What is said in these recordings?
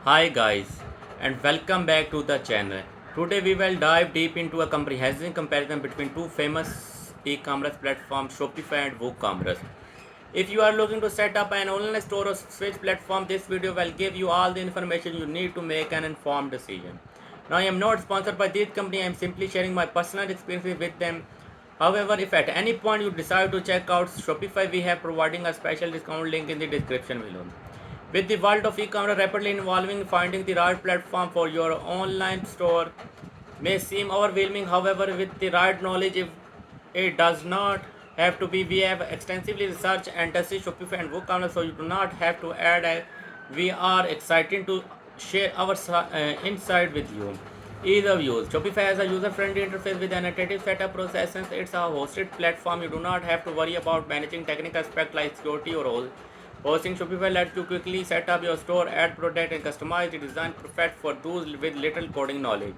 Hi guys, and welcome back to the channel. Today we will dive deep into a comprehensive comparison between two famous e-commerce platforms, Shopify and WooCommerce. If you are looking to set up an online store or switch platform, this video will give you all the information you need to make an informed decision. Now I am not sponsored by this company, I am simply sharing my personal experiences with them. However, if at any point you decide to check out Shopify, we have providing a special discount link in the description below. With the world of e-commerce rapidly evolving, finding the right platform for your online store may seem overwhelming. However, with the right knowledge, if it does not have to be. We have extensively researched and tested Shopify and WooCommerce, so you do not have to add. We are excited to share our insight with you. Ease of use. Shopify has a user-friendly interface with an intuitive setup process. Since it's a hosted platform, you do not have to worry about managing technical aspects like security or all. Hosting Shopify lets you quickly set up your store, add product, and customize the design perfect for those with little coding knowledge.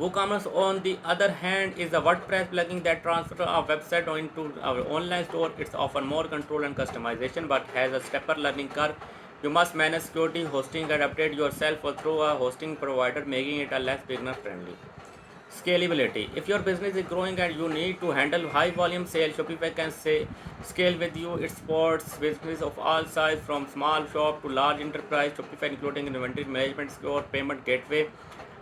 WooCommerce, on the other hand, is a WordPress plugin that transfers our website into our online store. It's often more control and customization, but has a steeper learning curve. You must manage security, hosting, and update yourself or through a hosting provider, making it a less beginner friendly. Scalability. If your business is growing and you need to handle high volume sales, Shopify can scale with you. It supports business of all size from small shop to large enterprise. Shopify including inventory management, store, payment gateway,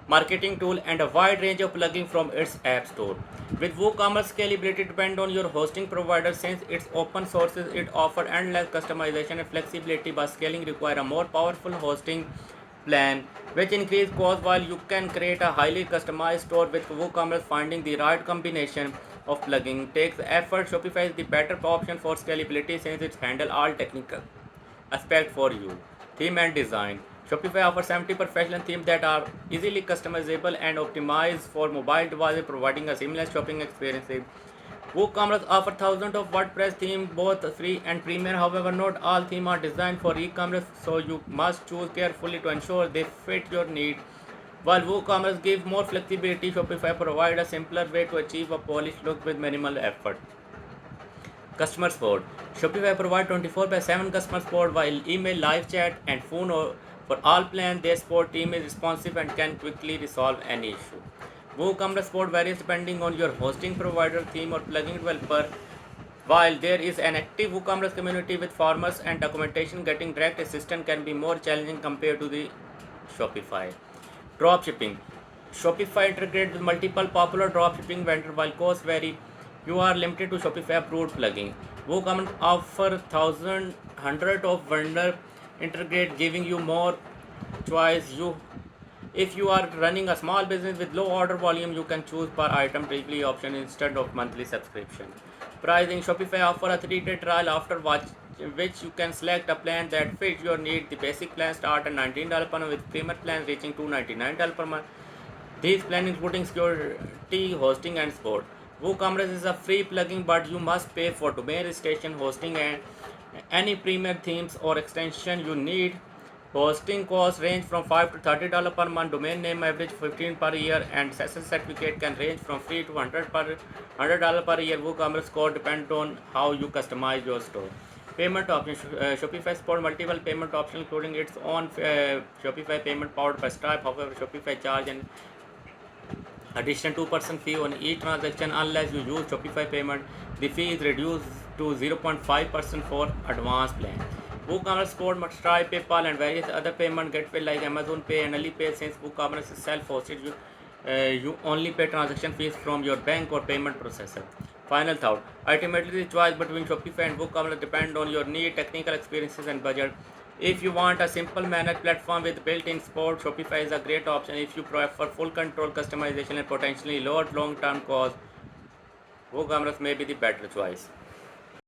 marketing tool, and a wide range of plugins from its app store. With WooCommerce, scalability depends on your hosting provider. Since it's open sources, it offers endless customization and flexibility, but scaling requires a more powerful hosting plan, which increase cost. While you can create a highly customized store with WooCommerce, finding the right combination of plugin takes effort. Shopify is the better option for scalability since it handles all technical aspect for you. Theme and design. Shopify offers 70 professional themes that are easily customizable and optimized for mobile devices, providing a seamless shopping experience. WooCommerce offers thousands of WordPress themes, both free and premium. However, not all themes are designed for e-commerce, so you must choose carefully to ensure they fit your need. While WooCommerce gives more flexibility, Shopify provides a simpler way to achieve a polished look with minimal effort. Customer support. Shopify provides 24 by 7 customer support while email, live chat, and phone for all plans. Their support team is responsive and can quickly resolve any issue. WooCommerce support varies depending on your hosting provider, theme, or plugin developer. While there is an active WooCommerce community with forums and documentation, getting direct assistance can be more challenging compared to the Shopify. Dropshipping. Shopify integrates with multiple popular dropshipping vendors while costs vary. You are limited to Shopify approved plugin. WooCommerce offers thousands, hundreds of vendors integrate, giving you more choice. If you are running a small business with low order volume, you can choose per item weekly option instead of monthly subscription. Pricing. Shopify offers a 3-day trial after which you can select a plan that fits your need. The basic plan starts at $19 per month with premium plans reaching $299 per month. These plans including security, hosting, and support. WooCommerce is a free plugin, but you must pay for domain registration, hosting, and any premium themes or extension you need. Hosting costs range from $5 to $30 per month. Domain name average 15 per year, and SSL certificate can range from free to $100 per year. WooCommerce cost depends on how you customize your store. Payment options. Shopify supports multiple payment options, including its own Shopify payment powered by Stripe. However, Shopify charge an additional 2% fee on each transaction unless you use Shopify payment. The fee is reduced to 0.5% for advanced plan. WooCommerce supports Stripe, PayPal, and various other payment gateways like Amazon Pay and Alipay. Since WooCommerce is self-hosted, you only pay transaction fees from your bank or payment processor. Final thought. Ultimately, the choice between Shopify and WooCommerce depends on your need, technical experiences, and budget. If you want a simple managed platform with built-in support, Shopify is a great option. If you prefer full control, customization, and potentially lower long-term costs, WooCommerce may be the better choice.